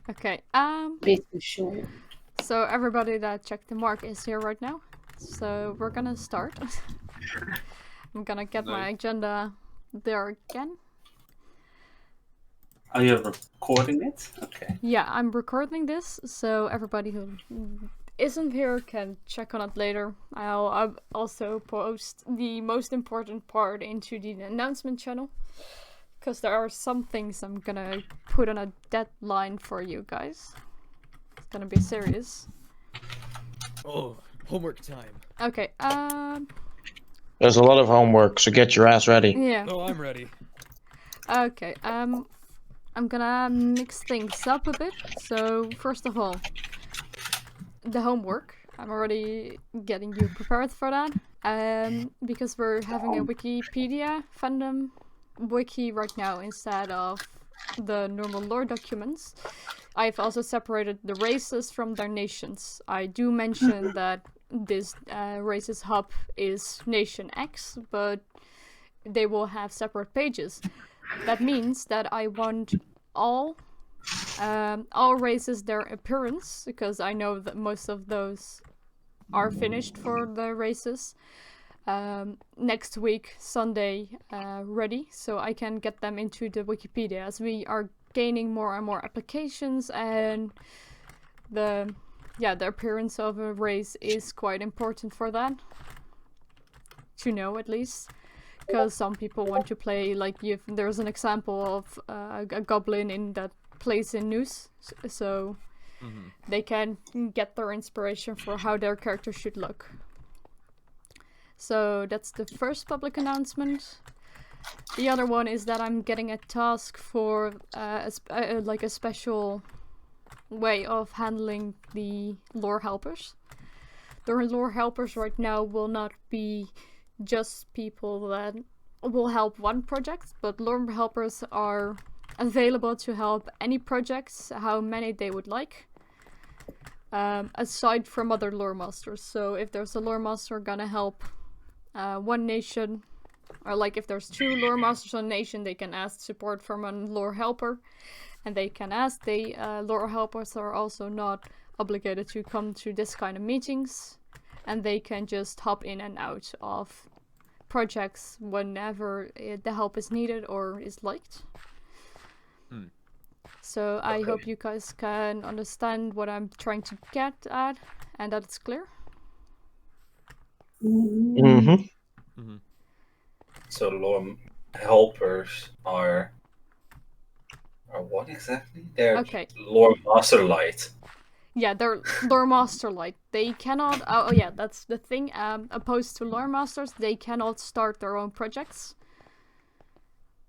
Okay. Bit too short. So everybody that checked the mark is here right now. So we're gonna start. I'm gonna get my agenda there again. Are you recording it? Okay. Yeah, I'm recording this, so everybody who isn't here can check on it later. I'll also post the most important part into the announcement channel, because there are some things I'm gonna put on a deadline for you guys. It's gonna be serious. Oh, homework time. Okay, There's a lot of homework, so get your ass ready. yeah. Oh, I'm ready. Okay, I'm gonna mix things up a bit. So, first of all, the homework. I'm already getting you prepared for that. Because we're having a Wikipedia fandom wiki right now instead of the normal lore documents. I've also separated the races from their nations. I do mention that this races hub is Nation X, but they will have separate pages. That means that I want all races their appearance, because I know that most of those are finished for the races. Next week, Sunday, ready, so I can get them into the Wikipedia, as we are gaining more and more applications, and the appearance of a race is quite important for that, to know at least. Because some people want to play, like, there's an example of a goblin in that plays in Noose, so they can get their inspiration for how their character should look. So that's the first public announcement. The other one is that I'm getting a task for a special way of handling the lore helpers. The lore helpers right now will not be just people that will help one project, but lore helpers are available to help any projects, how many they would like, aside from other lore masters. So if there's a lore master gonna help one nation, or like if there's two lore masters on a nation, they can ask support from a lore helper, and they can ask. The lore helpers are also not obligated to come to this kind of meetings, and they can just hop in and out of projects whenever the help is needed or is liked. So I hope you guys can understand what I'm trying to get at, and that it's clear. Mm-hmm. So lore helpers are what exactly? They're Okay. lore master light. Yeah, they're lore master light. They cannot. Oh yeah, that's the thing. Opposed to lore masters, they cannot start their own projects.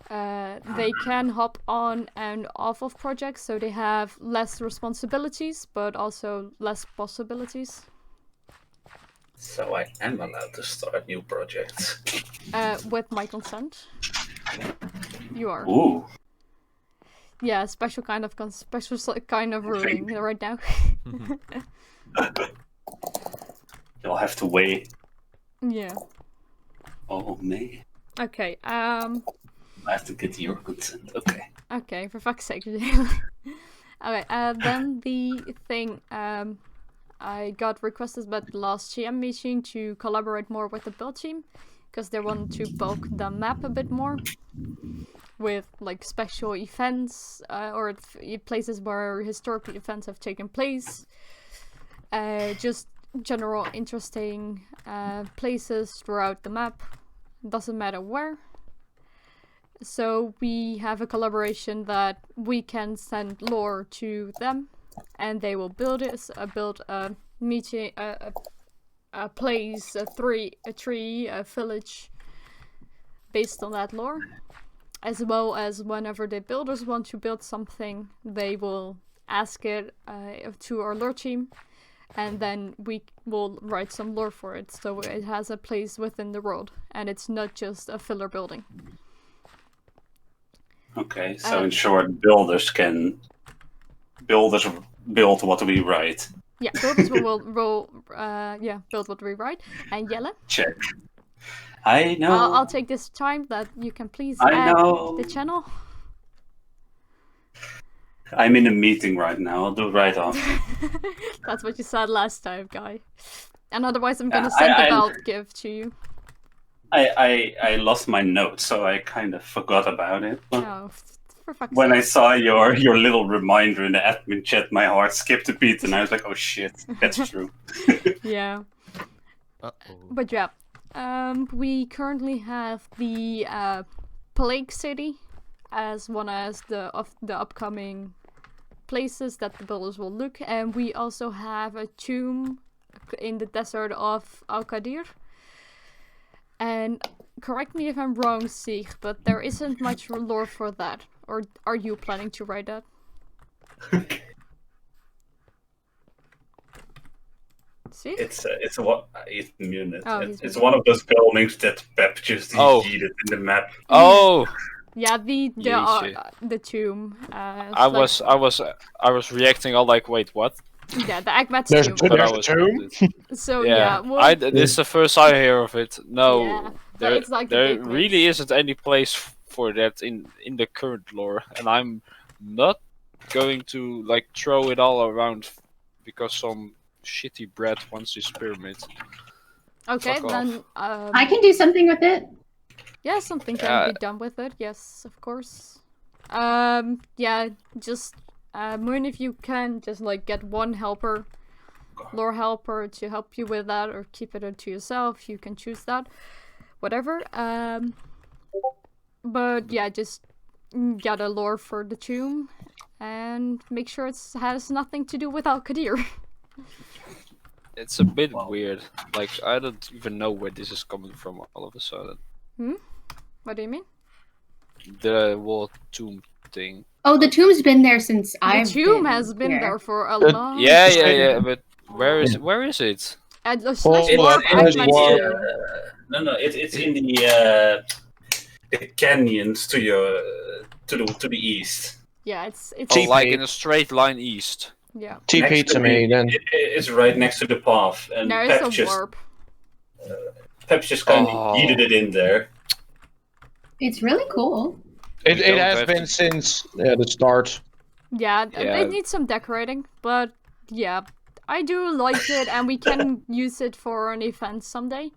They can hop on and off of projects, so they have less responsibilities, but also less possibilities. So I am allowed to start new projects. With my consent. You are. Ooh. Yeah, special kind of ruling right now. You'll have to wait. Yeah. Oh me. Okay. I have to get your consent. Okay. Okay, for fuck's sake. Okay. Then the thing. I got requested by the last GM meeting to collaborate more with the build team, because they want to bulk the map a bit more with like special events or places where historical events have taken place. Just general interesting places throughout the map. Doesn't matter where. So we have a collaboration that we can send lore to them, and they will build a meeting, a place, a tree, a village, based on that lore. As well as whenever the builders want to build something, they will ask it to our lore team, and then we will write some lore for it, so it has a place within the world, and it's not just a filler building. Okay, so in short, builders build what we write. Yeah, builders will build what we write. And Jelle? Check. I know. I'll take this time that you can please I add know. the channel. I'm in a meeting right now. I'll do it right after. That's what you said last time, guy. And otherwise, I'm gonna Yeah, send the belt gift to you. I lost my notes, so I kind of forgot about it. Oh, for fuck's When I sake. saw your little reminder in the admin chat, my heart skipped a beat, and I was like, "Oh shit, that's true." Yeah. Uh-oh. But yeah, we currently have the Plague City as one as of the upcoming places that the builders will look, and we also have a tomb in the desert of Al-Qadir. And correct me if I'm wrong, Sig, but there isn't much lore for that. Or are you planning to write that? See? It's what it's muted. Oh, It's, he's it's one of those buildings that Pep just Oh. yeeted in the map. Oh, Yeah, Jeetje. the tomb. I was reacting all like, wait, what? Yeah, the Akbat's There's tomb. a But I there's a was tomb. So yeah. yeah, well, This is the first I hear of it. No, Yeah, but there it's like the there big really mix. isn't any place for that in the current lore, and I'm not going to like throw it all around because some shitty brat wants this pyramid. okay, Fuck off. then I can do something with it. yeah, something can be done with it. Yes, of course. Yeah, just Moon, if you can just like get one helper, lore helper, to help you with that, or keep it to yourself. You can choose that, whatever. But yeah, just get a lore for the tomb, and make sure it has nothing to do with Al-Qadir. It's a bit weird. Like I don't even know where this is coming from all of a sudden. What do you mean? The wall tomb thing. Oh, the tomb's been there since The I've tomb been has been here. there for a But- long Yeah, time. but where is it? And Well, slash it's warp in Akbat's warp. tomb. No, it's in the canyons to your to the east. Yeah, it's Oh, TP. like in a straight line east. yeah. TP Next to me then. It's right next to the path, and There is Pep a just warp. kind of Oh. yeeted it in there. It's really cool. It don't has have been to- since the start. Yeah, Yeah. it needs some decorating, but yeah, I do like it, and we can use it for an event someday.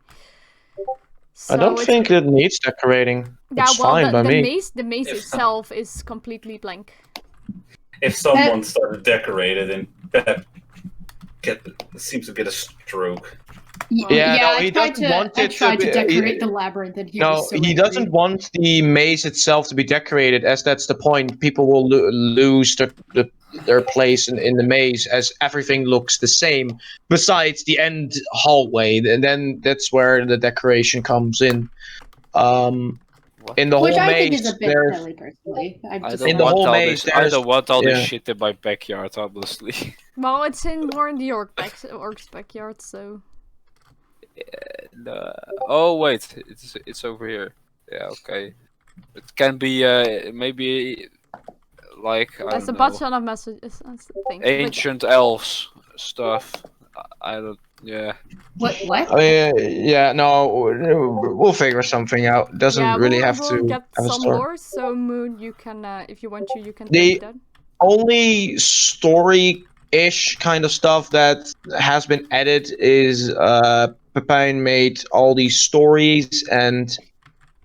So I don't it's- think it needs decorating. Yeah, It's well, fine by the me. maze If- itself is completely blank. If someone started decorated, and Pep seems to get a stroke. Yeah, no, I he tried doesn't want I it to tried to be- decorate the labyrinth, and he No, was so he angry. doesn't want the maze itself to be decorated, as that's the point. People will lose their place in the maze, as everything looks the same, besides the end hallway. And then that's where the decoration comes in. In the Which whole I think maze, is a bit there's silly, personally. I've I just In don't the want whole all maze, this. I there's- don't want all this yeah. shit in my backyard, honestly. Well, it's more in the orc's backyard, so No. Oh wait, it's over here. Yeah, okay. It can be maybe like I there's a don't bunch know, of messages and things. ancient elves stuff. I don't. Yeah. What? I mean, yeah, no, we'll figure something out. Doesn't Yeah, really we'll, have we'll to get have a some story. more. So Moon, you can, if you want to, you can The- take that. Only story-ish kind of stuff that has been added is Pepijn made all these stories and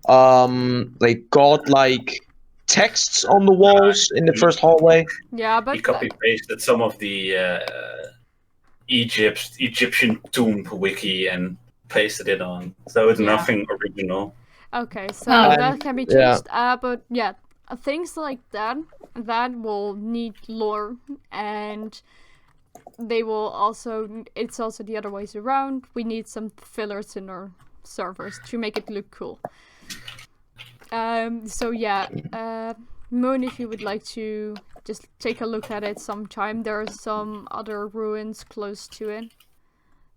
like godlike texts on the walls in the first hallway. Yeah, He but copy pasted some of the Egyptian tomb wiki and pasted it on, so it's Yeah. nothing original. okay, so Um, that can be yeah. changed. But yeah, things like that will need lore, and they will also. It's also the other ways around. We need some fillers in our servers to make it look cool. So yeah, Moon, if you would like to just take a look at it sometime, there are some other ruins close to it.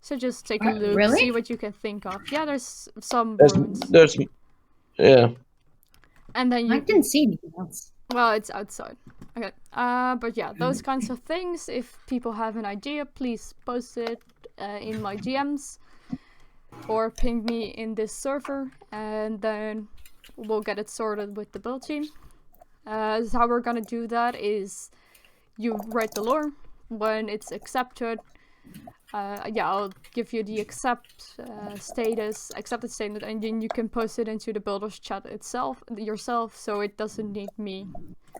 So just take a look, Really? see what you can think of. Yeah, there's some ruins. There's yeah. And then I you didn't see anything else. well, it's outside. Okay. But yeah, those kinds of things. If people have an idea, please post it in my DMs or ping me in this server, and then we'll get it sorted with the build team. So how we're gonna do that is you write the lore. When it's accepted, yeah, I'll give you the accepted status, and then you can post it into the builder's chat yourself, so it doesn't need me.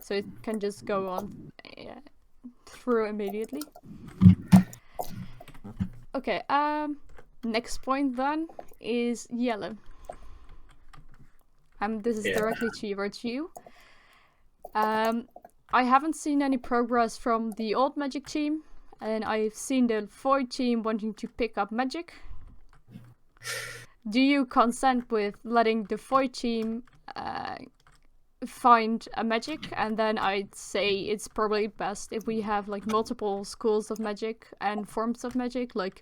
So it can just go on through immediately. Okay, next point then is yellow. This is directly towards you. I haven't seen any progress from the old magic team, and I've seen the void team wanting to pick up magic. Do you consent with letting the void team find a magic? And then I'd say it's probably best if we have like multiple schools of magic and forms of magic, like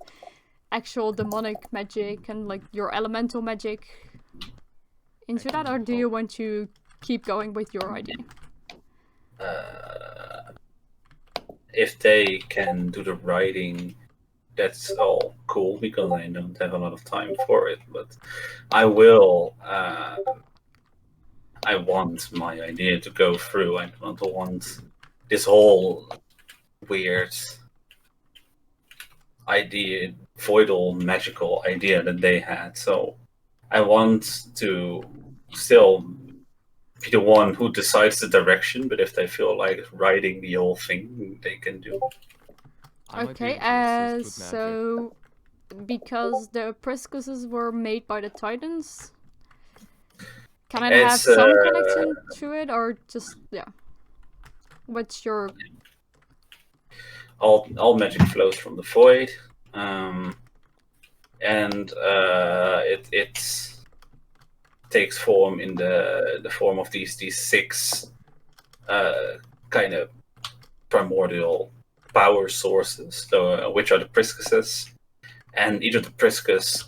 actual demonic magic and like your elemental magic into that, or do you want to keep going with your idea? If they can do the writing, that's all cool, because I don't have a lot of time for it. But I will. I want my idea to go through. I don't want this whole weird idea, voidal magical idea that they had. So I want to still be the one who decides the direction, but if they feel like writing the whole thing, they can do. Okay, so because the Priscuses were made by the Titans, can I have some connection to it, or just what's your... All magic flows from the void, and it takes form in the form of these six kind of primordial power sources, which are the Priscuses, and each of the Priscus,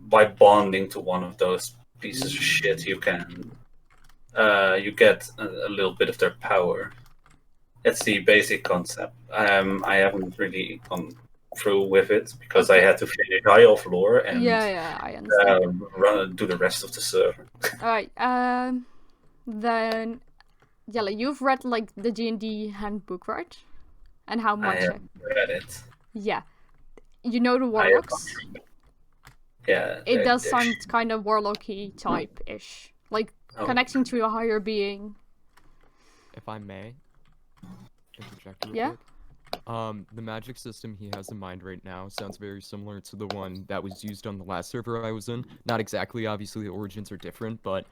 by bonding to one of those pieces of shit, you can you get a little bit of their power. That's the basic concept. I haven't really gone through with it because I had to finish High of Lore and I understand. do the rest of the server. Alright, then Yella, you've read like the D&D handbook, right? And how much? I haven't read it. Yeah. You know the warlocks? Yeah. It does sound kind of warlocky type-ish. Like connecting to a higher being. If I may interject real Yeah? quick. The magic system he has in mind right now sounds very similar to the one that was used on the last server I was in. Not exactly, obviously the origins are different, but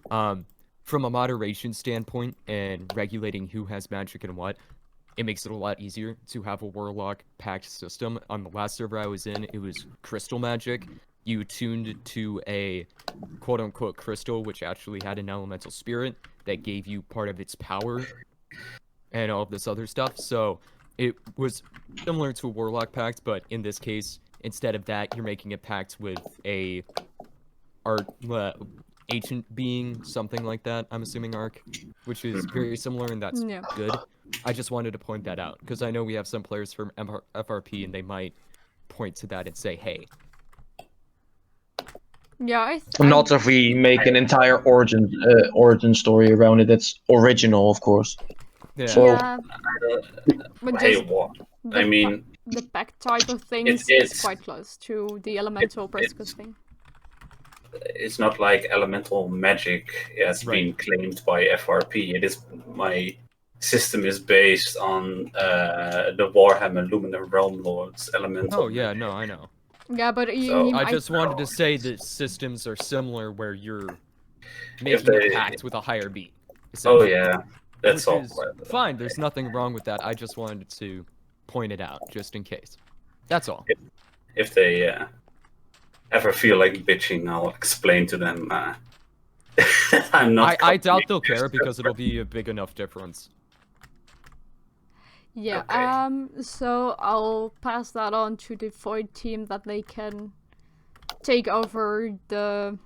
from a moderation standpoint and regulating who has magic and what, it makes it a lot easier to have a warlock packed system. On the last server I was in, it was crystal magic. You tuned to a quote-unquote crystal, which actually had an elemental spirit that gave you part of its power and all of this other stuff. So it was similar to a warlock pact, but in this case, instead of that, you're making a pact with a ancient being, something like that, I'm assuming Arc, which is very similar, and that's good. I just wanted to point that out, because I know we have some players from FRP, and they might point to that and say, hey. Yeah, Not if we make an entire origin story around it that's original, of course. Yeah. So, yeah. But just I mean, the pact type of things is quite close to the elemental Priscus thing. It's not like elemental magic has been claimed by FRP. It is my system is based on the Warhammer Luminous Realm Lords elemental. Oh yeah, no, I know. Yeah, but I just wanted to say that systems are similar where you're making a pact with a higher being. Oh yeah, that's all. Fine, there's nothing wrong with that. I just wanted to point it out, just in case. That's all. If they ever feel like bitching, I'll explain to them. I'm not. I doubt they'll care because it'll be a big enough difference. Yeah, so I'll pass that on to the Void team that they can take over the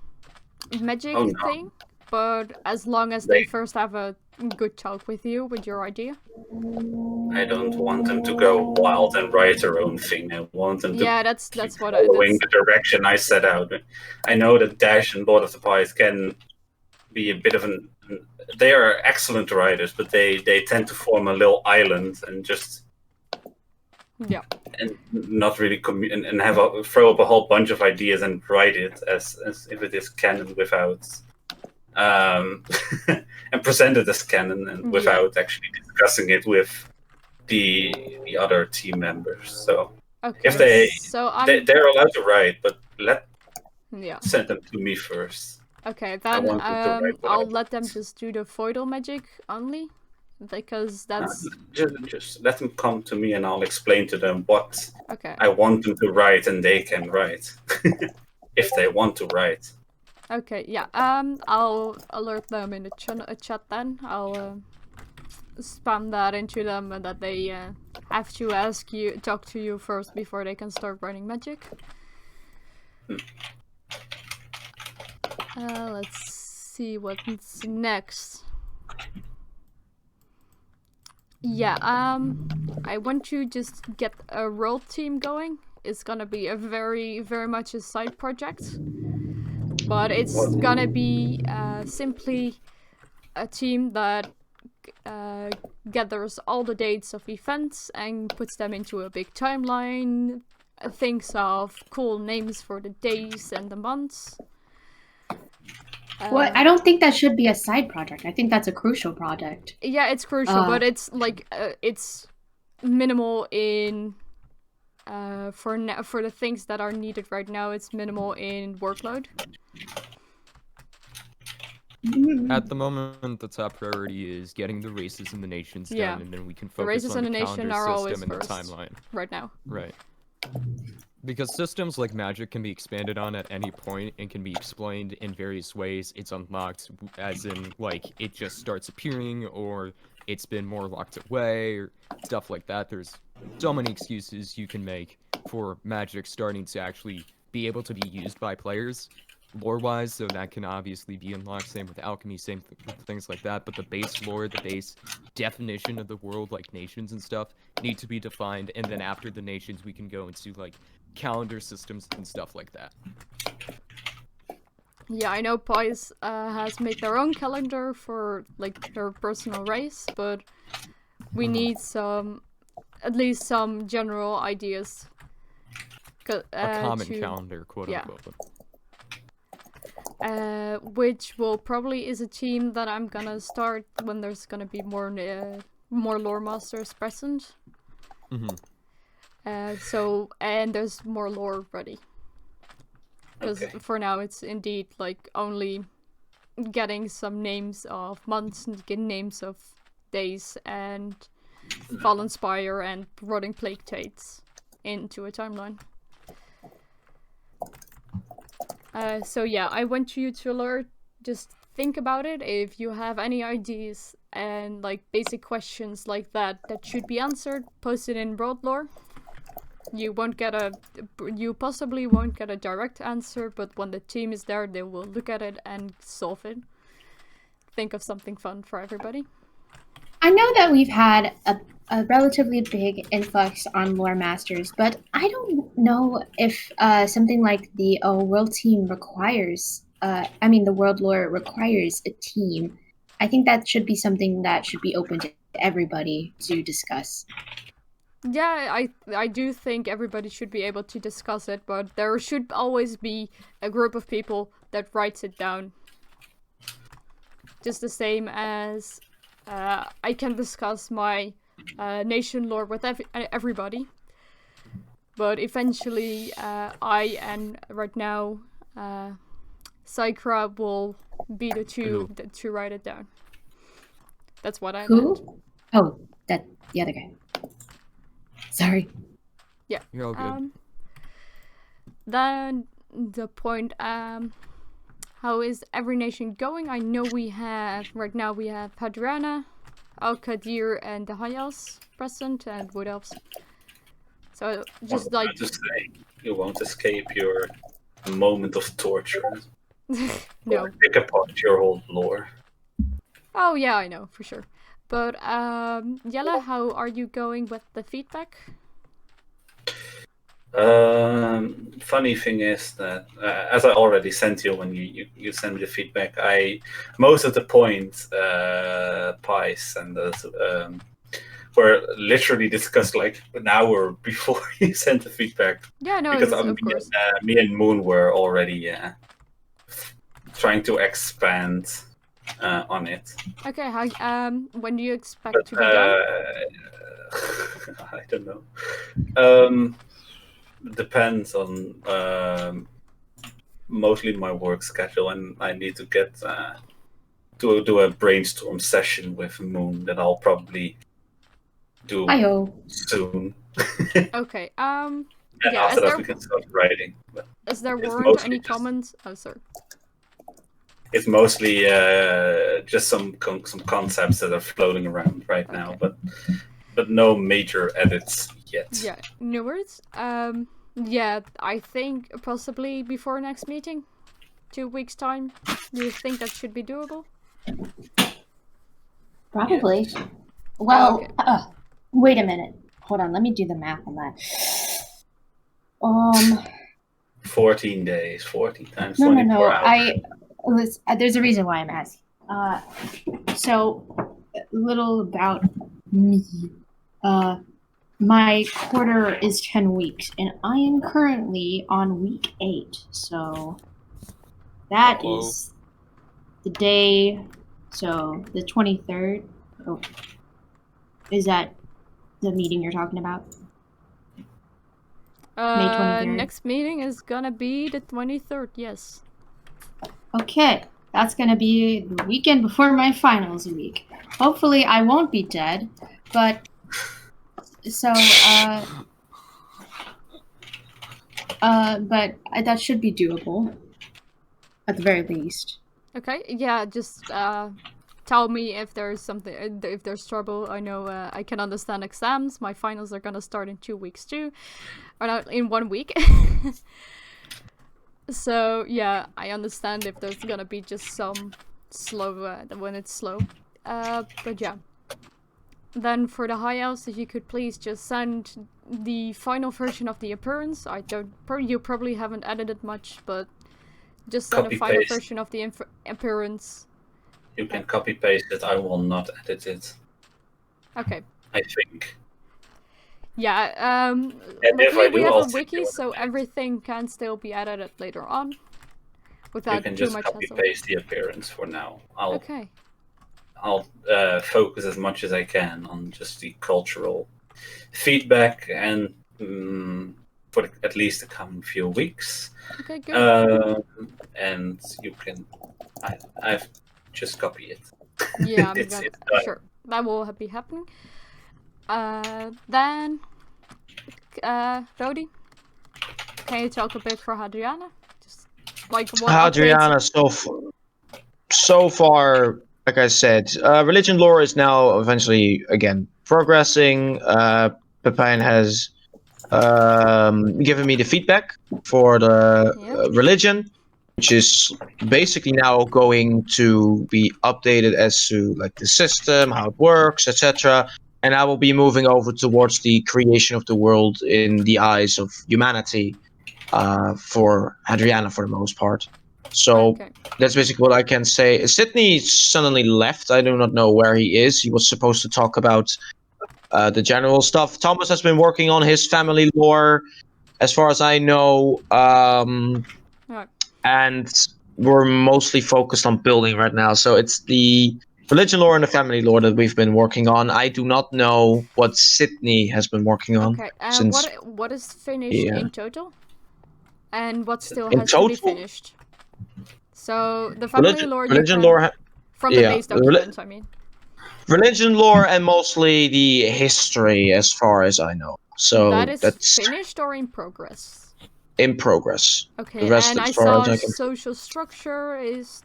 magic thing, but as long as they first have a good talk with you with your idea. I don't want them to go wild and write their own thing. I want them to that's what following the direction I set out. I know that Dash and Lord of the Pies can be a bit of an they are excellent writers, but they tend to form a little island and just Yeah. and not really and have throw up a whole bunch of ideas and write it as if it is canon without and present it as canon and without actually discussing it with the other team members. So Okay. if they're allowed to write, but send them to me first. Okay, I then want them to write what I I'll let them just do the foidal magic only, because that's just let them come to me and I'll explain to them what okay. I want them to write, and they can write if they want to write. Okay, yeah. I'll alert them in the chat then. I'll spam that into them, and that they have to talk to you first before they can start writing magic. Let's see what's next. Yeah, I want to just get a world team going. It's gonna be a very much a side project, but it's gonna be simply a team that gathers all the dates of events and puts them into a big timeline, thinks of cool names for the days and the months. Well, I don't think that should be a side project. I think that's a crucial project. Yeah, it's crucial, but it's like it's minimal in for the things that are needed right now. It's minimal in workload. At the moment, the top priority is getting the races and the nations done, and then we can The focus races on and the the nation calendar are always system and the first timeline. right now. Right. Because systems like magic can be expanded on at any point and can be explained in various ways. It's unlocked, as in, like, it just starts appearing, or it's been more locked away, or stuff like that. There's so many excuses you can make for magic starting to actually be able to be used by players, lore-wise, so that can obviously be unlocked. Same with alchemy, same with things like that. But the base lore, the base definition of the world, like nations and stuff, need to be defined, and then after the nations, we can go into, like, calendar systems and stuff like that. Yeah, I know Pies has made their own calendar for like their personal race, but we need at least some general ideas. A common calendar, quote unquote. Which will probably is a team that I'm gonna start when there's gonna be more lore masters present. So, and there's more lore ready. Because for now it's indeed like only getting some names of months and names of days and Fallen Spire and Rotting Plague Tates into a timeline. So yeah, I want you to alert, just think about it. If you have any ideas and like basic questions like that should be answered, post it in Broad Lore. You possibly won't get a direct answer, but when the team is there, they will look at it and solve it. Think of something fun for everybody. I know that we've had a relatively big influx on lore masters, but I don't know if something like the world team requires, the world lore requires a team. I think that should be something that should be open to everybody to discuss. Yeah, I do think everybody should be able to discuss it, but there should always be a group of people that writes it down. Just the same as I can discuss my nation lore with everybody, but eventually I and right now Sykra will be the two to write it down. That's what I meant. Oh, that the other guy. Sorry. Yeah. You're all good. Then the point, how is every nation going? I know right now we have Padrana, Al-Qadir, and the Hayals present, and Wood Elves. So just like... to say, you won't escape your moment of torture. No. Pick apart your whole lore. Oh yeah, I know, for sure. But, Yella, how are you going with the feedback? Funny thing is that, as I already sent you when you sent me the feedback, most of the points pies and the were literally discussed like an hour before you sent the feedback. Yeah, no, Because of course. me and Moon were already trying to expand on it. Okay, how when do you expect But to be done? I don't know. Depends on mostly my work schedule, and I need to get to do a brainstorm session with Moon that I'll probably do Hi-yo. soon. Okay. And Yeah. after that, we can start writing. But Is there it's weren't mostly any just- comments? Oh, sorry. it's mostly just some concepts that are floating around right now, Okay. but no major edits yet. Yeah, no worries. Yeah, I think possibly before next meeting, 2 weeks time. Do you think that should be doable? Probably. Yes. Well, Okay. wait a minute. Hold on, let me do the math on that. 14 days, 14 times No, 24 hours. There's a reason why I'm asking. So, a little about me. My quarter is 10 weeks, and I am currently on week 8. So, that Uh-oh. is the day. So, the 23rd. Oh, is that the meeting you're talking about? May 23rd. Next meeting is gonna be the 23rd. Yes. Okay, that's gonna be the weekend before my finals week. Hopefully, I won't be dead, but so but that should be doable, at the very least. Okay. Yeah. Just tell me if there's something, if there's trouble. I know I can understand exams. My finals are gonna start in 2 weeks too, or not in 1 week. So yeah, I understand if there's gonna be just some slow when it's slow. But yeah. Then for the high elves, if you could please just send the final version of the appearance. I don't. You probably haven't edited much, but just send a final Copy-paste. version of the appearance. You can copy paste it. I will not edit it. Okay. I think. Yeah. And if Luckily I we do, have I'll a send wiki, you an so update. everything can still be edited later on, without You can too just much copy hassle. paste the appearance for now. Okay. I'll focus as much as I can on just the cultural feedback and for at least the coming few weeks. Okay. Good. And you can, I've just copy it. Yeah, I'm It's gonna, done. sure. That will be happening. Then, Rodi, can you talk a bit for Hadriana? Just like what updates? Hadriana, so far, like I said, religion lore is now eventually again progressing. Pepijn has given me the feedback for the Yeah. religion, which is basically now going to be updated as to like the system, how it works, etc. And I will be moving over towards the creation of the world in the eyes of humanity for Hadriana for the most part. So Okay. that's basically what I can say. Sydney suddenly left. I do not know where he is. He was supposed to talk about the general stuff. Thomas has been working on his family lore, as far as I know, Alright. and we're mostly focused on building right now. So it's the religion lore and the family lore that we've been working on. I do not know what Sydney has been working on. Okay. Since What is finished yeah. in total? And what still In has to be total? finished? So the family lore you religion can, lore, from the yeah, base document, I mean. religion lore, and mostly the history, as far as I know. So That is that's finished or in progress? in progress. Okay, The rest, and as I far as saw I can. social structure is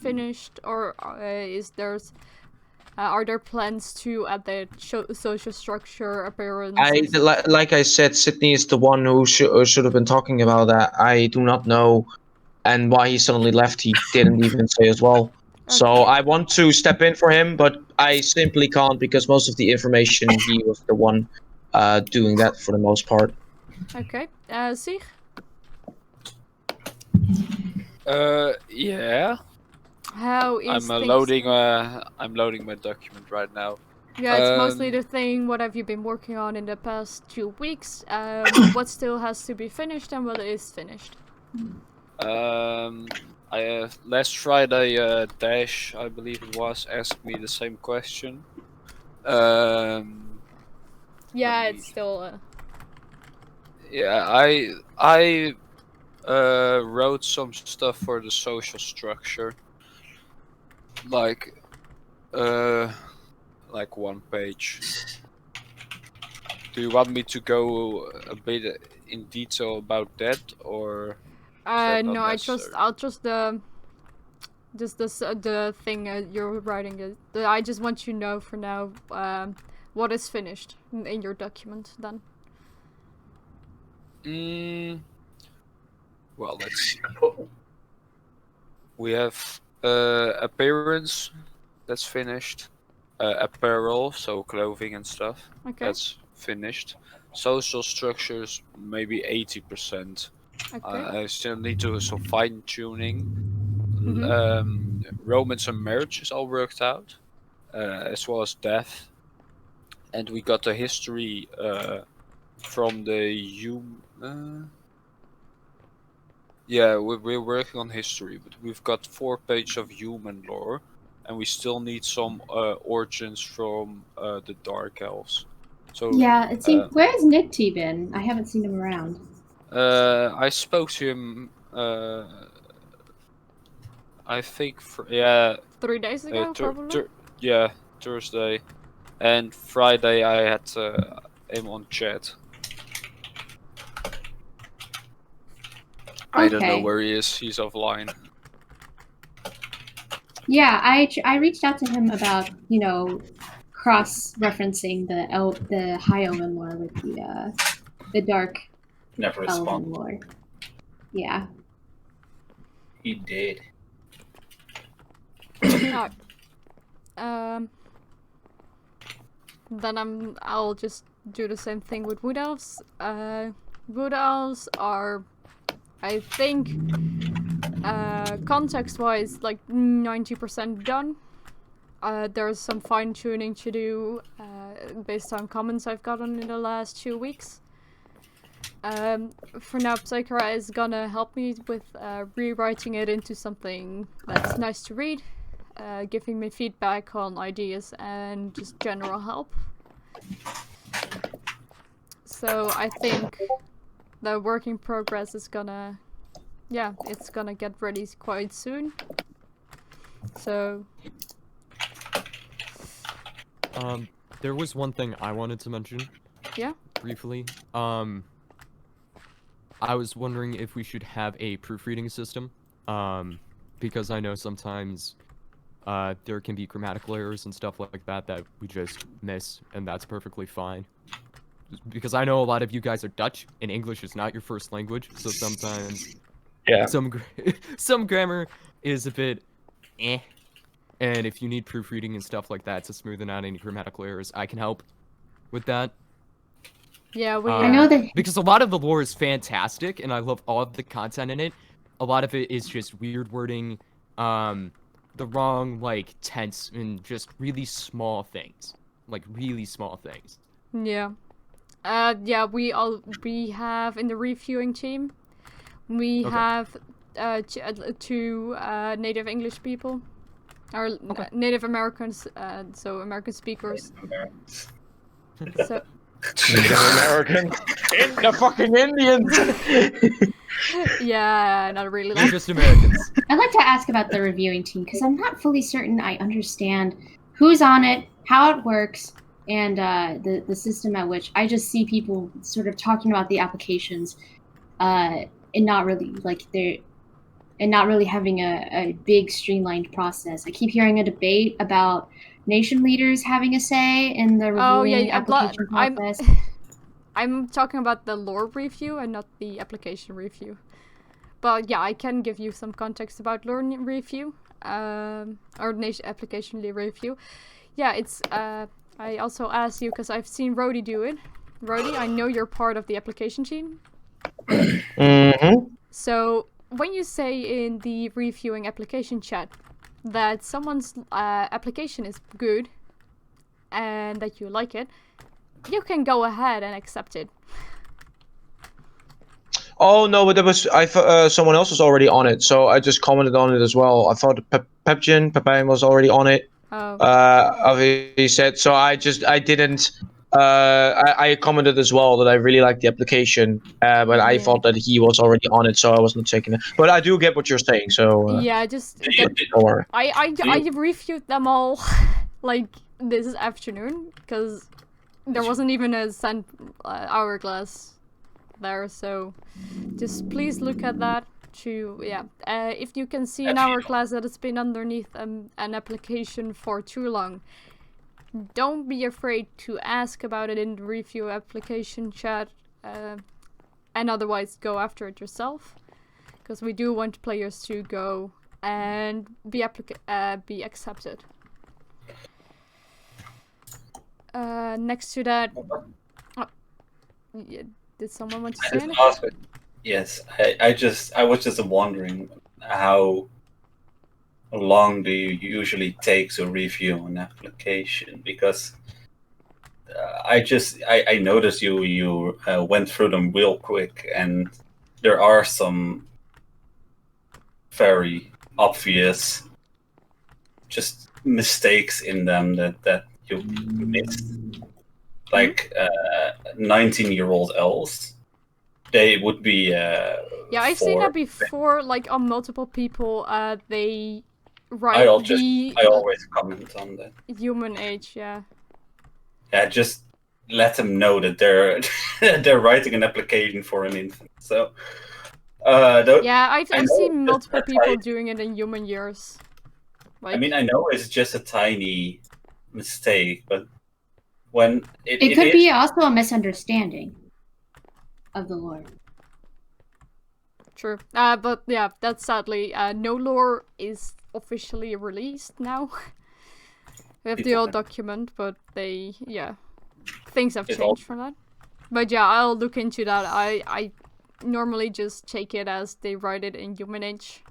finished, or is there's are there plans to add the social structure appearance? Like I said, Sydney is the one who should have been talking about that. I do not know, and why he suddenly left, he didn't even say as well. So Okay. I want to step in for him, but I simply can't because most of the information he was the one doing that for the most part. Okay. Sig? Yeah. How is I'm things? loading. I'm loading my document right now. Yeah, it's mostly Um, the thing. What have you been working on in the past 2 weeks? What still has to be finished and what is finished? I last Friday, Dash, I believe it was, asked me the same question. Yeah, Let me- it's still. Yeah, I wrote some stuff for the social structure, like uh, like 1 page. Do you want me to go a bit in detail about that, or is that not No, necessary? I'll just the thing you're writing. I just want you to know for now what is finished in your document then. Well, let's see. We have appearance, that's finished. Apparel, so clothing and stuff, Okay. that's finished. Social structures, maybe 80%. Okay. I still need to do some fine tuning. Mhm. Romance and marriage is all worked out, as well as death. And we got the history from the yeah, we're working on history, but we've got 4 pages of human lore, and we still need some origins from the Dark Elves. So Yeah, it seems. Where's Nick T been? I haven't seen him around. I spoke to him. I think yeah, 3 days ago, probably. yeah, Thursday, and Friday I had him on chat. I don't know Okay. where he is. He's offline. Yeah, I reached out to him about cross-referencing the High Elven lore with the Dark Never Elven respond. lore. Yeah. He did. Alright. Then I'll just do the same thing with wood elves. Wood elves are, I think, context-wise, like 90% done. There's some fine-tuning to do based on comments I've gotten in the last 2 weeks. For now, Psychora is gonna help me with rewriting it into something that's nice to read, giving me feedback on ideas and just general help. So I think the work in progress is gonna, yeah, it's gonna get ready quite soon. So There was one thing I wanted to mention. Yeah? Briefly. I was wondering if we should have a proofreading system. Because I know sometimes there can be grammatical errors and stuff like that that we just miss, and that's perfectly fine. Because I know a lot of you guys are Dutch, and English is not your first language, so sometimes Yeah. some grammar is a bit eh. And if you need proofreading and stuff like that to smoothen out any grammatical errors, I can help with that. yeah, we. I know that. Because a lot of the lore is fantastic, and I love all of the content in it. A lot of it is just weird wording, the wrong like tense, and just really small things, like really small things. Yeah. Yeah, we have in the reviewing team, we Okay. have two native English people, or Native Americans, so American speakers. So Americans in the fucking Indians. yeah, not really. They're just Americans. I'd like to ask about the reviewing team because I'm not fully certain I understand who's on it, how it works, and the system at which I just see people sort of talking about the applications, and not really having a big streamlined process. I keep hearing a debate about nation leaders having a say in the reviewing application process. I'm talking about the lore review and not the application review. But yeah, I can give you some context about lore review, or nation application review. Yeah, it's I also asked you because I've seen Rody do it, Rody, I know you're part of the application team. Mm-hmm. So when you say in the reviewing application chat that someone's application is good and that you like it, you can go ahead and accept it. Oh no, but there was someone else was already on it, so I just commented on it as well. I thought Pepijn was already on it. Oh. He said so. I didn't. I commented as well that I really liked the application, but I Yeah. thought that he was already on it, so I was not taking it. But I do get what you're saying, so Yeah, just Do don't worry. I reviewed them all like this afternoon because there wasn't even a hourglass there, so just please look at that. If you can see an hourglass that has been underneath an application for too long, don't be afraid to ask about it in the review application chat, and otherwise go after it yourself, because we do want players to go and be accepted. Next to that, did someone want to say anything? Yes, I was just wondering how long do you usually take to review an application? Because I noticed you went through them real quick, and there are some very obvious just mistakes in them that you missed. Like 19-year-old elves, they would be Yeah, I've seen that before, like on multiple people. They write I always comment on that. Human age, yeah. Yeah, just let them know that they're they're writing an application for an infant. So, yeah, I've seen multiple people doing it in human years. Like, I mean, I know it's just a tiny mistake, but when it could be also a misunderstanding of the lore. True. But yeah, that's sadly no lore is officially released now. We have the old document, but things have changed from that. But yeah, I'll look into that. I normally just take it as they write it in human age.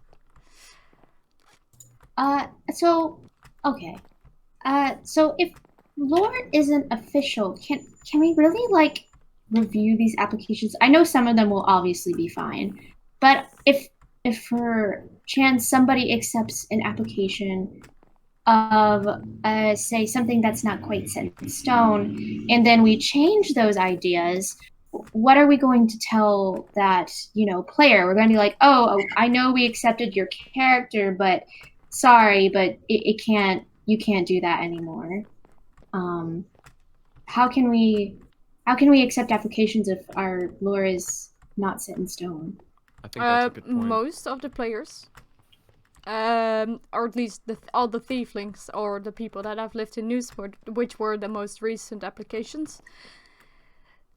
So if lore isn't official, can we really like review these applications? I know some of them will obviously be fine, but if for chance somebody accepts an application of say something that's not quite set in stone, and then we change those ideas, what are we going to tell that player? We're going to be like, oh, I know we accepted your character, but sorry, but you can't do that anymore. How can we accept applications if our lore is not set in stone? I think that's a good point. Most of the players, or at least all the thieflings or the people that have lived in Newsport, which were the most recent applications,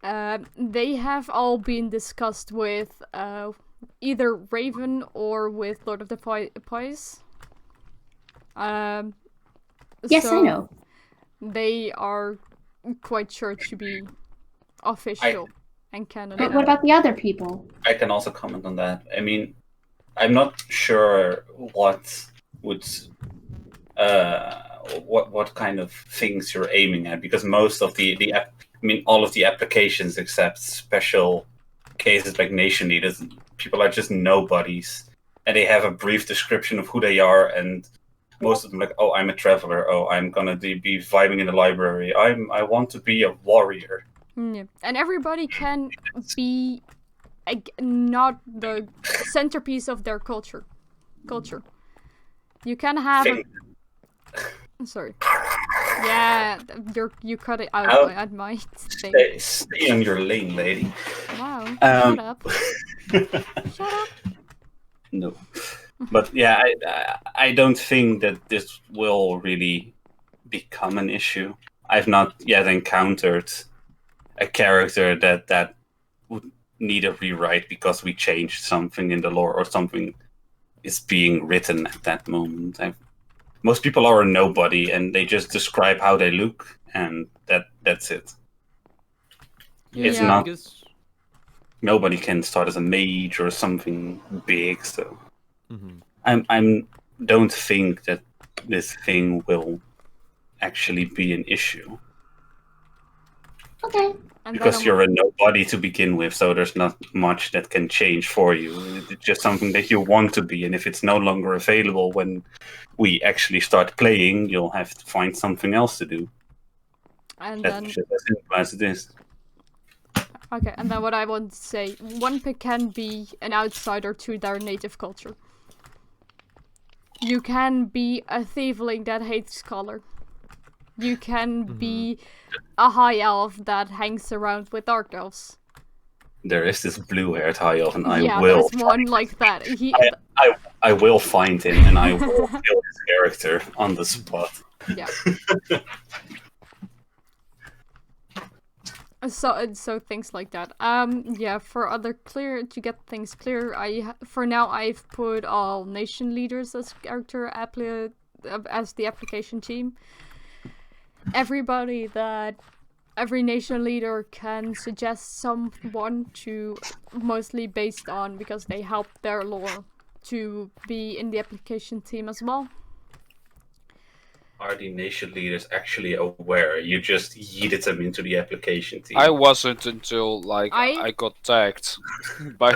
they have all been discussed with either Raven or with Lord of the Pies. Yes, I know. They are quite sure to be official and canon. But what about the other people? I can also comment on that. I mean, I'm not sure what kind of things you're aiming at, because most of all of the applications except special cases like Nation Leaders, people are just nobodies, and they have a brief description of who they are, and most of them like, oh, I'm a traveler, oh, I'm gonna be vibing in the library, I want to be a warrior. Yeah. And everybody can be not the centerpiece of their culture. You can have sorry. Yeah, you cut it out at my thing. Stay on your lane, lady. Wow, shut up. Shut up. No. But yeah, I don't think that this will really become an issue. I've not yet encountered a character that would need a rewrite because we changed something in the lore or something is being written at that moment. Most people are a nobody and they just describe how they look, and that's it. It's Yeah. not. Because, Nobody can start as a mage or something big, so Mhm. I'm don't think that this thing will actually be an issue. Okay. And Because then you're a nobody to begin with, so there's not much that can change for you. It's just something that you want to be, and if it's no longer available when we actually start playing, you'll have to find something else to do. and That's then just as simple as it is. okay, and then what I want to say, one pick can be an outsider to their native culture. You can be a thiefling that hates color. You can be a high elf that hangs around with dark elves. There is this blue-haired high elf, and Yeah, I will. there's one like that. He, I will find him, and I will kill his character on the spot. yeah. So things like that. Yeah. For to get things clear, for now I've put all nation leaders as as the application team. Every nation leader can suggest someone to, mostly based on because they help their lore, to be in the application team as well. Are the nation leaders actually aware? You just yeeted them into the application team. I wasn't until like I- I got tagged by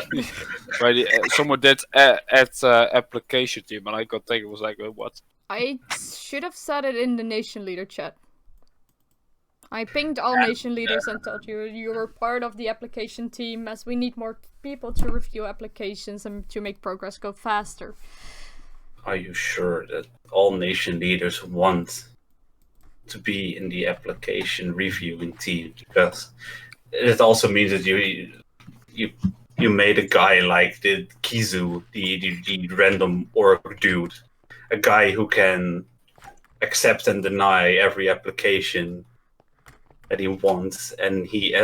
someone did at application team, and I got tagged. It was like, what? I should have said it in the nation leader chat. I pinged all nation leaders and told you were part of the application team, as we need more people to review applications and to make progress go faster. Are you sure that all nation leaders want to be in the application reviewing team? Because it also means that you made a guy like the Kizu, the random orc dude, a guy who can accept and deny every application that he wants, and he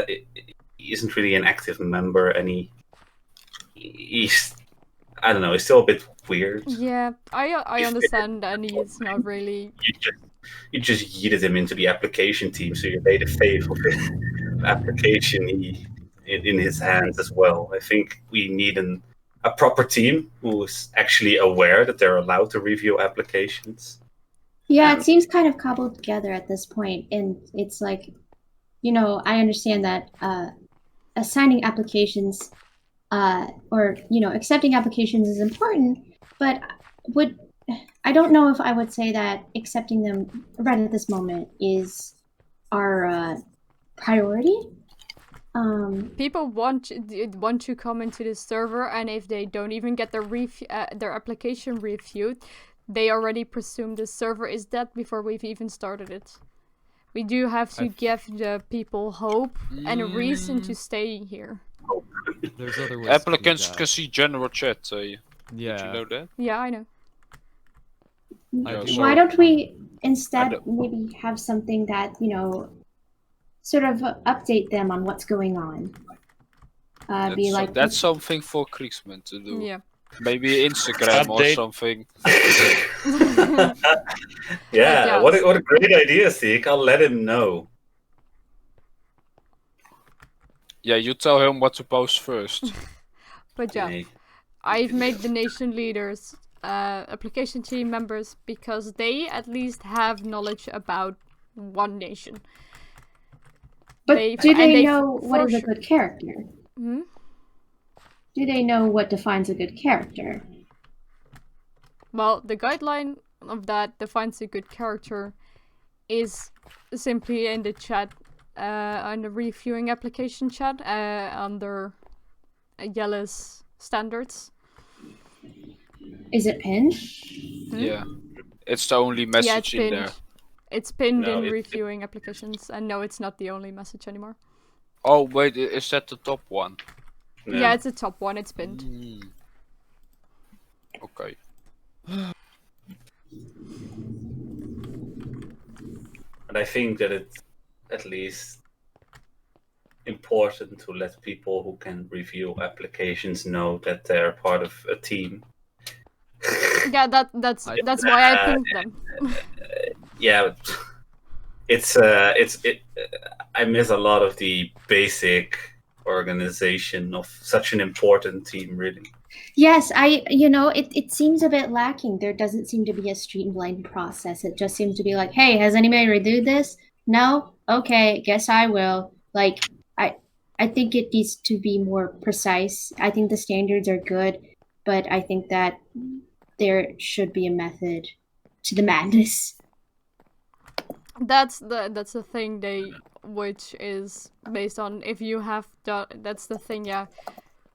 isn't really an active member, and he's, I don't know, he's still a bit weird. Yeah, I understand, and he's not really. You just yeeted him into the application team, so you made a faith of his application in his hands as well. I think we need a proper team who's actually aware that they're allowed to review applications. Yeah, it seems kind of cobbled together at this point, and it's like, I understand that assigning applications or accepting applications is important, but I don't know if I would say that accepting them right at this moment is our priority. People want to come into this server, and if they don't even get their application reviewed, they already presume the server is dead before we've even started it. We do have to give the people hope and a reason to stay here. There's other ways. Applicants to do can that. see general chat. Did Yeah. you know that? Yeah, I know. Yeah, so- Why don't we instead don't- maybe have something that, sort of update them on what's going on? Be like That's something for Kriegsman to do. Yeah. Maybe Instagram or Update. something. Yeah, Yes. what a great idea, Seek. I'll let him know. Yeah, you tell him what to post first. But yeah, Okay. I've made the nation leaders application team members because they at least have knowledge about one nation. But They- do and they they know what for is a sure- good character? Hmm? Do they know what defines a good character? Well, the guideline of that defines a good character is simply in the chat, on the reviewing application chat, under Yella's standards. Is it pinned? Yeah. It's the only message Yeah, it's in pinned. there. It's pinned No, in it- reviewing applications, and no, it's not the only message anymore. Oh, wait, is that the top one? Yeah, it's the top one, it's pinned. Okay. And I think that it's at least important to let people who can review applications know that they're part of a team. Yeah, that's why I pinned them. Yeah, I miss a lot of the basic organization of such an important team, really. Yes, it seems a bit lacking. There doesn't seem to be a streamlined process. It just seems to be like, hey, has anybody reviewed this? No? Okay, guess I will. Like, I think it needs to be more precise. I think the standards are good, but I think that there should be a method to the madness. That's the thing which is based on if you have that's the thing, yeah.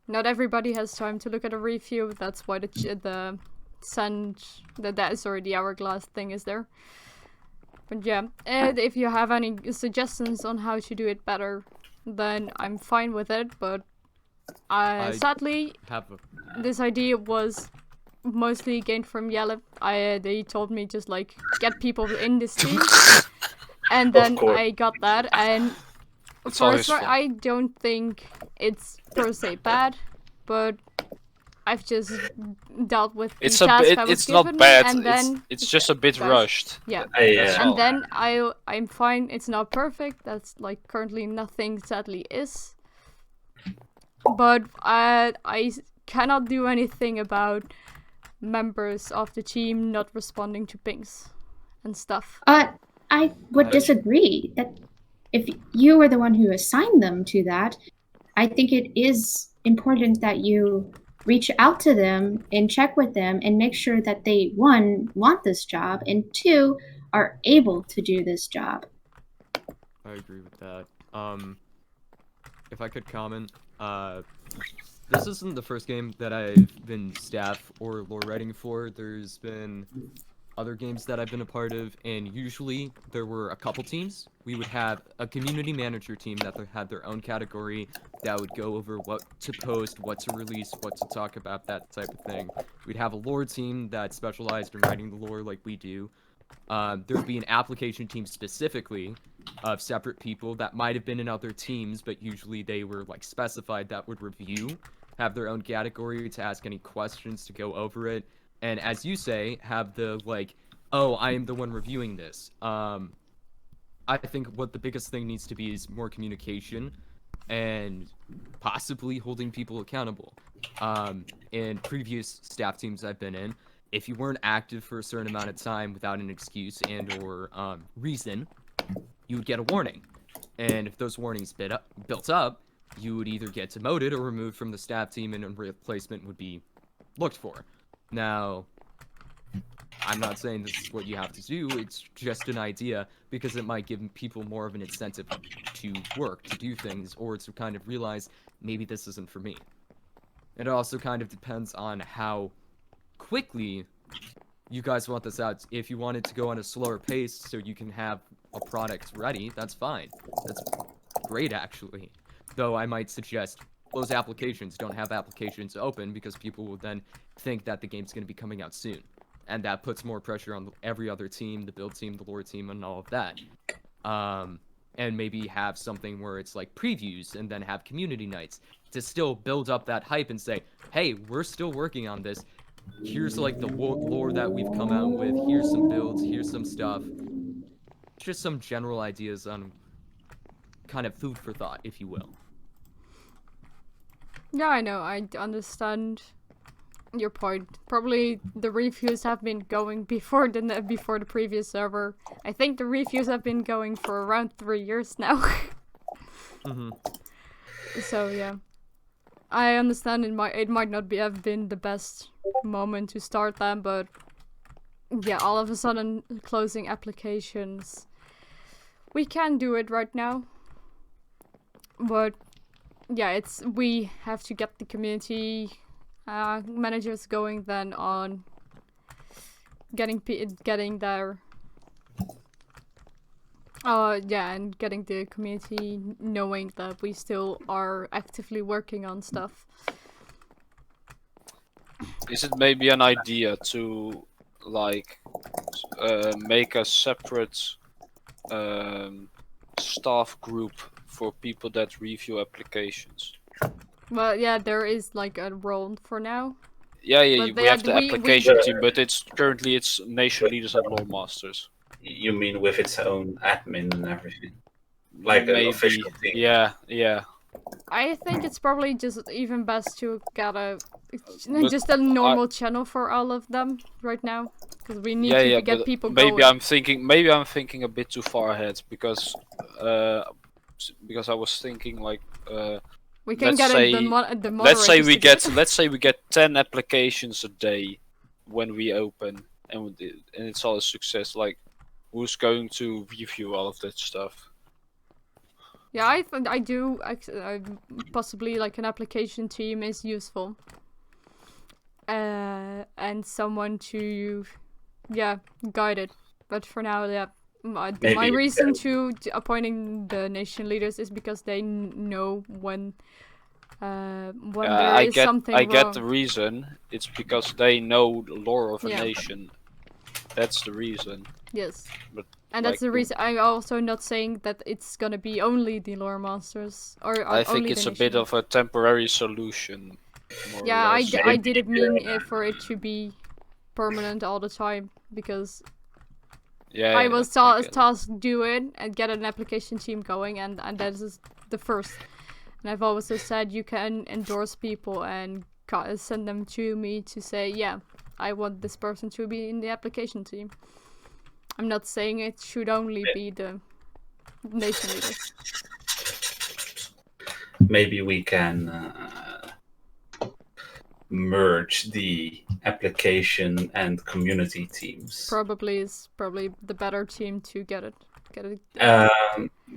Not everybody has time to look at a review. That's why the hourglass thing is there. But yeah, and if you have any suggestions on how to do it better, then I'm fine with it. But sadly, this idea was mostly gained from Yelp. They told me just like get people in this team, and then I got that. And first, I don't think it's per se bad, but I've just dealt with the task I was given, not bad. And then it's just a bit rushed. Yeah. Yeah. And then I'm fine. It's not perfect. That's like currently nothing sadly is. But I cannot do anything about members of the team not responding to pings and stuff. I would disagree that if you were the one who assigned them to that, I think it is important that you reach out to them and check with them and make sure that they, one, want this job, and two, are able to do this job. I agree with that. If I could comment, this isn't the first game that I've been staff or lore writing for. There's been other games that I've been a part of, and usually there were a couple teams. We would have a community manager team that had their own category that would go over what to post, what to release, what to talk about, that type of thing. We'd have a lore team that specialized in writing the lore like we do. There would be an application team specifically of separate people that might have been in other teams, but usually they were like specified that would review, have their own category to ask any questions, to go over it. And as you say, have the, like, oh, I am the one reviewing this. I think what the biggest thing needs to be is more communication and possibly holding people accountable. In previous staff teams I've been in, if you weren't active for a certain amount of time without an excuse and or reason, you would get a warning. And if those warnings built up, you would either get demoted or removed from the staff team, and a replacement would be looked for. Now, I'm not saying this is what you have to do, it's just an idea, because it might give people more of an incentive to work, to do things, or to kind of realize, maybe this isn't for me. It also kind of depends on how quickly you guys want this out. If you want it to go on a slower pace so you can have a product ready, that's fine. That's great, actually. Though I might suggest close applications, don't have applications open, because people will then think that the game's going to be coming out soon. And that puts more pressure on every other team, the build team, the lore team, and all of that. And maybe have something where it's like previews, and then have community nights to still build up that hype and say, hey, we're still working on this. Here's like the lore that we've come out with. Here's some builds, here's some stuff. Just some general ideas on kind of food for thought, if you will. Yeah, I know. I understand your point. Probably the reviews have been going before the previous server. I think the reviews have been going for around 3 years now. Mm-hmm. So yeah, I understand it might not have been the best moment to start them, but yeah, all of a sudden closing applications. We can do it right now, but yeah, we have to get the community managers going then on getting their and getting the community knowing that we still are actively working on stuff. Is it maybe an idea to like make a separate staff group for people that review applications? Well, yeah, there is like a role for now. Yeah, But we have the application we- team, but it's nation leaders and lore masters. You mean with its own admin and everything? like an maybe. official team. Yeah. I think it's probably just even best to get But just a normal channel for all of them right now, because we need to get but people maybe going. maybe I'm thinking a bit too far ahead because I was thinking like We can let's get say- the let's say moderators we to do it. let's say we get 10 applications a day when we open and it's all a success. Like, who's going to review all of that stuff? Yeah, I do. Possibly like an application team is useful. And someone to, guide it. But for now, my Maybe reason to appointing the nation leaders is because they know when there is something I wrong. get the reason. It's because they know the lore of a Yeah. nation. That's the reason. Yes. But And that's like, the reason. I'm also not saying that it's gonna be only the lore masters or I think only it's the a bit nation. of a temporary solution. More Yeah, or I, less. I didn't mean for it to be permanent all the time, because I was tasked do it and get an application team going, and that is the first. And I've also said you can endorse people and send them to me to say, yeah, I want this person to be in the application team. I'm not saying it should only be the nation leaders. Maybe we can merge the application and community teams. Probably is the better team to get it.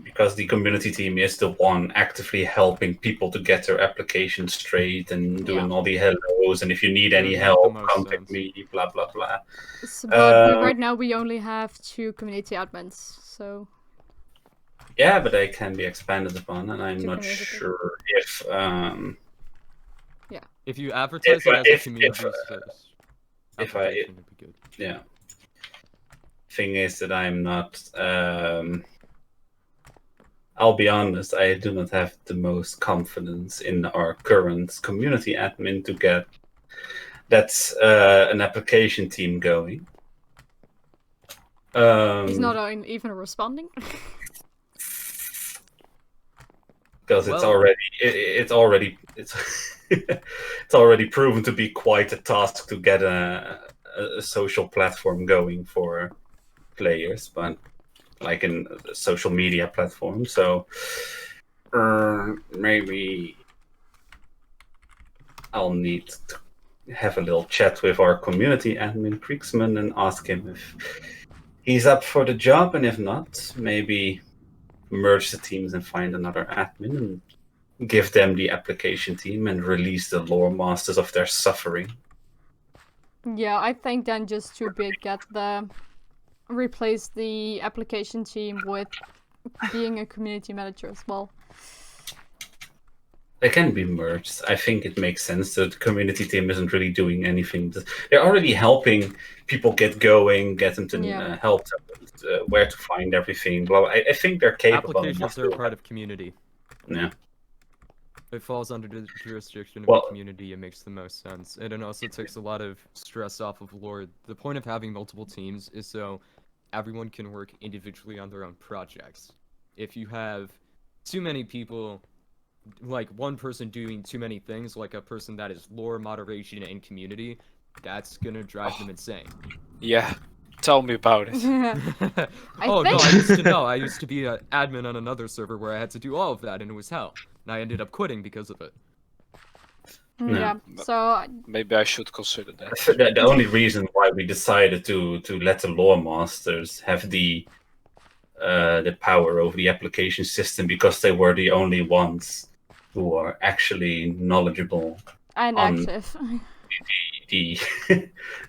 Because the community team is the one actively helping people to get their application straight and doing all the hellos, and if you need any Would make the help, most contact sense. me, blah blah blah. But right now we only have 2 community admins, so Yeah, but they can be expanded upon, and I'm Two not community. sure if If you advertise it as a community service, if application would be good. yeah. Thing is that I'm not. I'll be honest. I do not have the most confidence in our current community admin to get that's an application team going. he's not even responding. Because Well- it's already proven to be quite a task to get a social platform going for players, but like in a social media platform. So maybe I'll need to have a little chat with our community admin Kriegsman and ask him if he's up for the job, and if not, maybe merge the teams and find another admin and give them the application team and release the lore masters of their suffering. Yeah, I think then just to replace the application team with being a community manager as well. They can be merged. I think it makes sense that the community team isn't really doing anything. They're already helping people get going, get them to help them with, where to find everything. Blah, blah. I think they're capable. Applications are a part of community. Yeah. It falls under the jurisdiction of Well- the community. It makes the most sense, and it also takes a lot of stress off of lore. The point of having multiple teams is so everyone can work individually on their own projects. If you have too many people, like one person doing too many things, like a person that is lore, moderation, and community, that's gonna drive them insane. Yeah, tell me about it. Oh no, I used to know. I used to be an admin on another server where I had to do all of that, and it was hell. And I ended up quitting because of it. Yeah, so Maybe I should consider that. The only reason why we decided to let the lore masters have the power over the application system, because they were the only ones who are actually knowledgeable and on active. the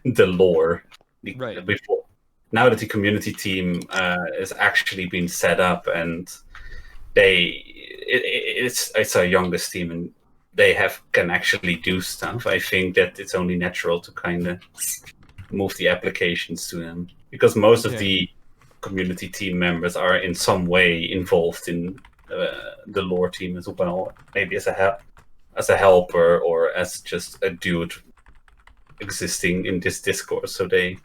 the lore. Right. Before, now that the community team is actually been set up, and it's our youngest team, and they can actually do stuff. I think that it's only natural to kind of move the applications to them, because most of the community team members are in some way involved in the lore team as well. Maybe as a helper or as just a dude existing in this Discord. So they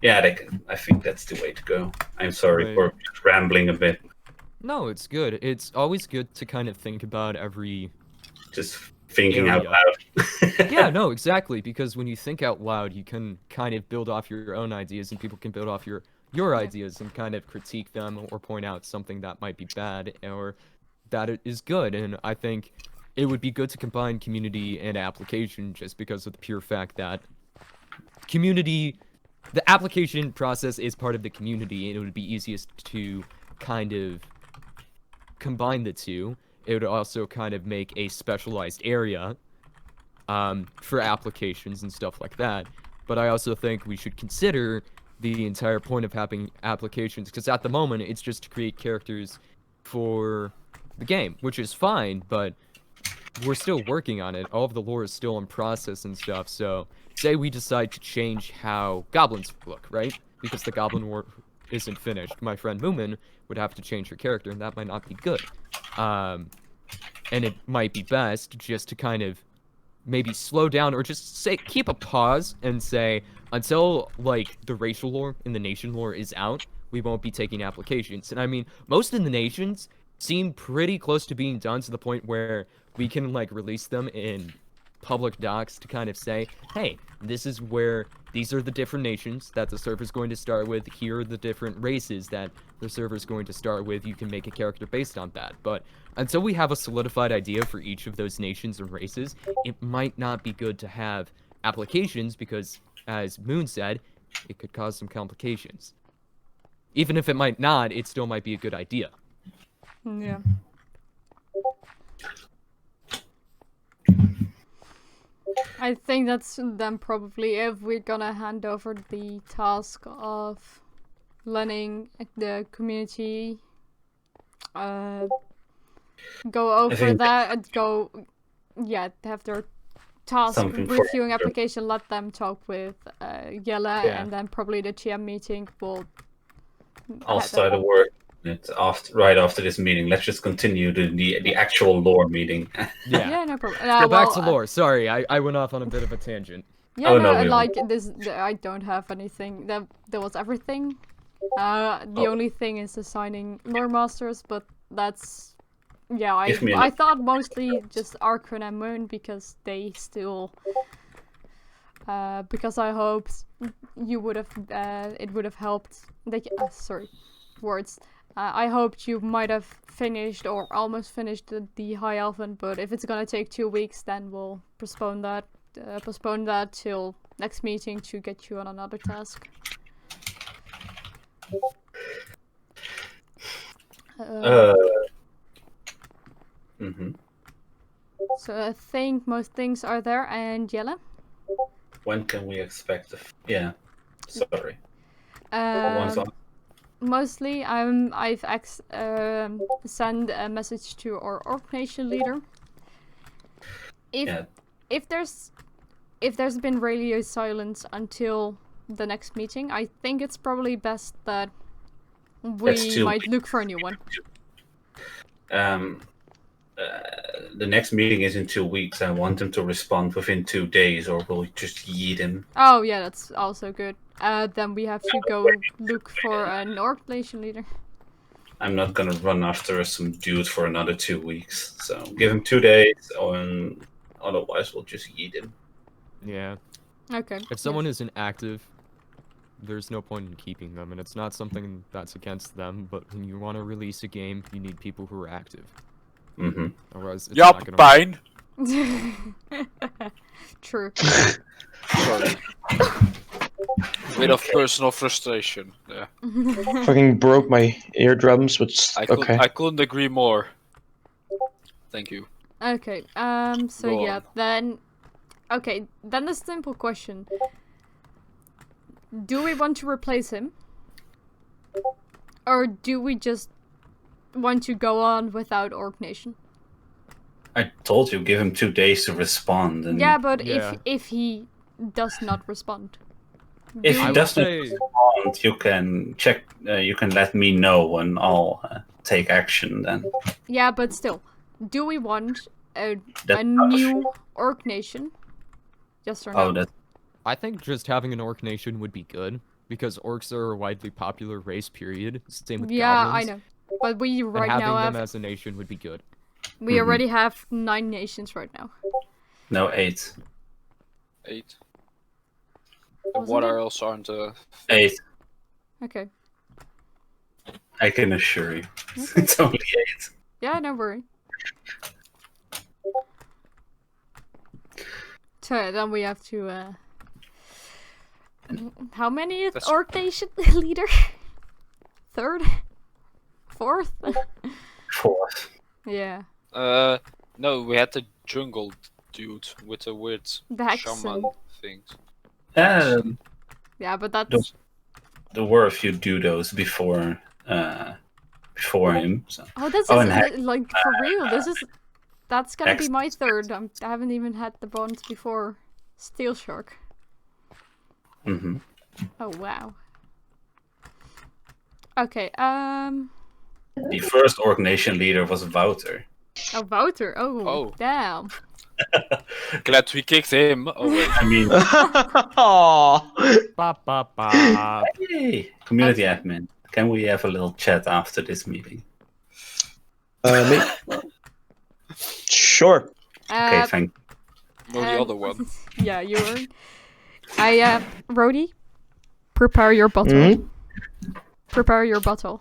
can. I think that's the way to go. I'm sorry for rambling a bit. No, it's good. It's always good to kind of think about every Just thinking out area. loud. Yeah, no, exactly. Because when you think out loud, you can kind of build off your own ideas, and people can build off your ideas and kind of critique them or point out something that might be bad or that it is good. And I think it would be good to combine community and application just because of the pure fact that community, the application process is part of the community, and it would be easiest to kind of combine the two. It would also kind of make a specialized area for applications and stuff like that. But I also think we should consider the entire point of having applications, because at the moment it's just to create characters for the game, which is fine, but we're still working on it. All of the lore is still in process and stuff. So say we decide to change how goblins look, right? Because the goblin war isn't finished. My friend Moomin would have to change her character, and that might not be good. And it might be best just to kind of maybe slow down or just say keep a pause and say until like the racial lore and the nation lore is out, we won't be taking applications. And I mean, most of the nations seem pretty close to being done to the point where we can like release them in public docs to kind of say, hey, this is where these are the different nations that the server's going to start with. Here are the different races that the server's going to start with. You can make a character based on that. But until we have a solidified idea for each of those nations and races, it might not be good to have applications because, as Moon said, it could cause some complications. Even if it might not, it still might be a good idea. Yeah. I think that's then probably if we're gonna hand over the task of letting the community go over think that and have their task Something for reviewing after. application, let them talk with Yella, Yeah. and then probably the GM meeting will I'll have start a work it right after this meeting. Let's just continue the actual lore meeting. Yeah. Yeah, no problem. Go back to lore. Sorry, I went off on a bit of a tangent. Yeah, Oh, no, no, we like this, I don't have anything. There was everything. The only thing is assigning lore masters, but that's Give me I thought mostly just Archon and Moon because they still. Because I hoped you would have, it would have helped. Sorry, words. I hoped you might have finished or almost finished the High Elven, but if it's gonna take 2 weeks, then we'll postpone that till next meeting to get you on another task. So I think most things are there, and Yella? When can we expect sorry. One's on. Mostly, I've sent a message to our org nation leader. If there's been radio silence until the next meeting, I think it's probably best that we might look for a new one. The next meeting is in 2 weeks. I want him to respond within 2 days, or we'll just yeet him. Oh yeah, that's also good. Then we have to go look for an org nation leader. I'm not gonna run after some dude for another 2 weeks. So give him 2 days, and otherwise we'll just yeet him. Yeah. Okay. If someone isn't active, there's no point in keeping them, and it's not something that's against them, but when you want to release a game, you need people who are active. Mm-hmm. Otherwise, it's Yup, not gonna pijn. True. Sorry. Bit of personal frustration. Yeah. Fucking broke my eardrums, but okay. I couldn't agree more. Thank you. Okay. So Go yeah, on. then. Okay, then the simple question: do we want to replace him, or do we just want to go on without Orc Nation? I told you, give him 2 days to respond. And Yeah, but Yeah. if he does not respond, if do he I would doesn't say- respond, you can check. You can let me know, and I'll take action then. yeah, but still, do we want a That's not new Orc Nation? Yes or no? Oh, that I think just having an orc nation would be good, because orcs are a widely popular race, period. Same with yeah, goblins. I know. But we And right having now them have as a nation would be good. we already have 9 nations right now. No, 8. 8. And Wasn't what it? else aren't 8. Okay. I can assure you. Okay. It's only 8. Yeah, don't worry. So then we have to. How many That's- orc nation leader? 3rd, 4th. 4th. Yeah, No, we had the jungle dude with the weird the shaman Hexen. things. Yeah, but that's. There were a few dudos before him. So. Oh, this Oh, is and like for real. That's gonna be my Hex- 3rd. I haven't even had the bonds before. Steel Shark. Mhm. Oh wow. Okay. The first Orc Nation leader was Wouter. Oh, Wouter. Oh, Oh. damn. Glad we kicked him. Oh wait. I mean, Aw. Ba ba ba. hey, community Okay. admin. Can we have a little chat after this meeting? Me? Sure. Okay, thank No, the other one. Yeah, you were. Rhodey, prepare your bottle. Mhm. Prepare your bottle.